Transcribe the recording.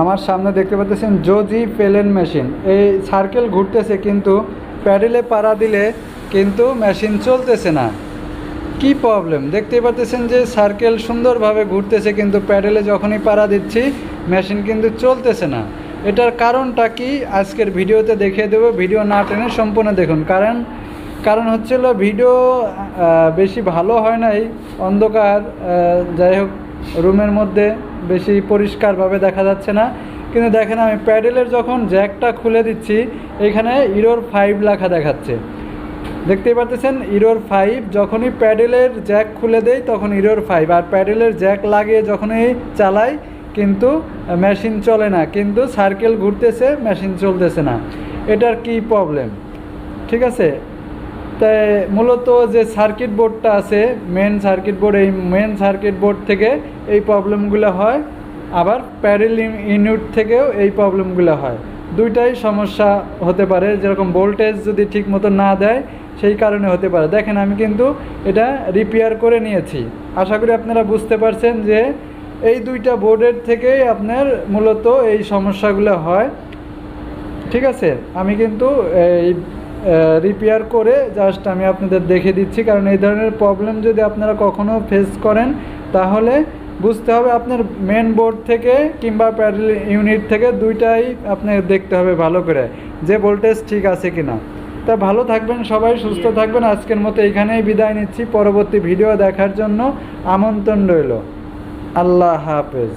আমার সামনে দেখতে পাচ্ছেন জোজি পেলেন মেশিন। এই সার্কেল ঘুরতেছে কিন্তু প্যাডেলে পাড়া দিলে কিন্তু মেশিন চলতেছে না। কি প্রবলেম দেখতেই পাচ্ছেন যে সার্কেল সুন্দরভাবে ঘুরতেছে কিন্তু প্যাডেলে যখনই পাড়া দিচ্ছি মেশিন কিন্তু চলতেছে না। এটার কারণটা কি আজকের ভিডিওতে দেখিয়ে দেবো, ভিডিও না টেনে সম্পূর্ণ দেখুন। কারণ হচ্ছিল ভিডিও বেশি ভালো হয় নাই, অন্ধকার, যাই হোক রুমের মধ্যে বেশি পরিষ্কারভাবে দেখা যাচ্ছে না। কিন্তু দেখেন আমি প্যাডেলের যখন জ্যাকটা খুলে দিচ্ছি এখানে ইরোর 5 লেখা দেখাচ্ছে, দেখতেই পাচ্ছেন ইরোর 5। যখনই প্যাডেলের জ্যাক খুলে দেই তখন ইরোর 5, আর প্যাডেলের জ্যাক লাগিয়ে যখনই চালাই কিন্তু মেশিন চলে না, কিন্তু সার্কেল ঘুরতেছে মেশিন চলতেছে না। এটার কি প্রবলেম? ঠিক আছে, তাই মূলত যে সার্কিট বোর্ডটা আছে মেন সার্কিট বোর্ড, এই মেন সার্কিট বোর্ড থেকে এই প্রবলেমগুলো হয়, আবার প্যাডেল ইউনিট থেকেও এই প্রবলেমগুলো হয়। দুইটাই সমস্যা হতে পারে, যেরকম ভোল্টেজ যদি ঠিক মতো না দেয় সেই কারণে হতে পারে। দেখেন আমি কিন্তু এটা রিপেয়ার করে নিয়েছি। আশা করি আপনারা বুঝতে পারছেন যে এই দুইটা বোর্ডের থেকেই আপনার মূলত এই সমস্যাগুলো হয়। ঠিক আছে, আমি কিন্তু এই রিপেয়ার করে জাস্ট আমি আপনাদের দেখে দিচ্ছি, কারণ এই ধরনের প্রবলেম যদি আপনারা কখনও ফেস করেন তাহলে বুঝতে হবে আপনার মেন বোর্ড থেকে কিংবা প্যাডেল ইউনিট থেকে দুইটাই আপনার দেখতে হবে ভালো করে যে ভোল্টেজ ঠিক আছে কিনা। তা ভালো থাকবেন সবাই, সুস্থ থাকবেন। আজকের মতো এখানেই বিদায় নিচ্ছি, পরবর্তী ভিডিও দেখার জন্য আমন্ত্রণ রইল। আল্লাহ হাফেজ।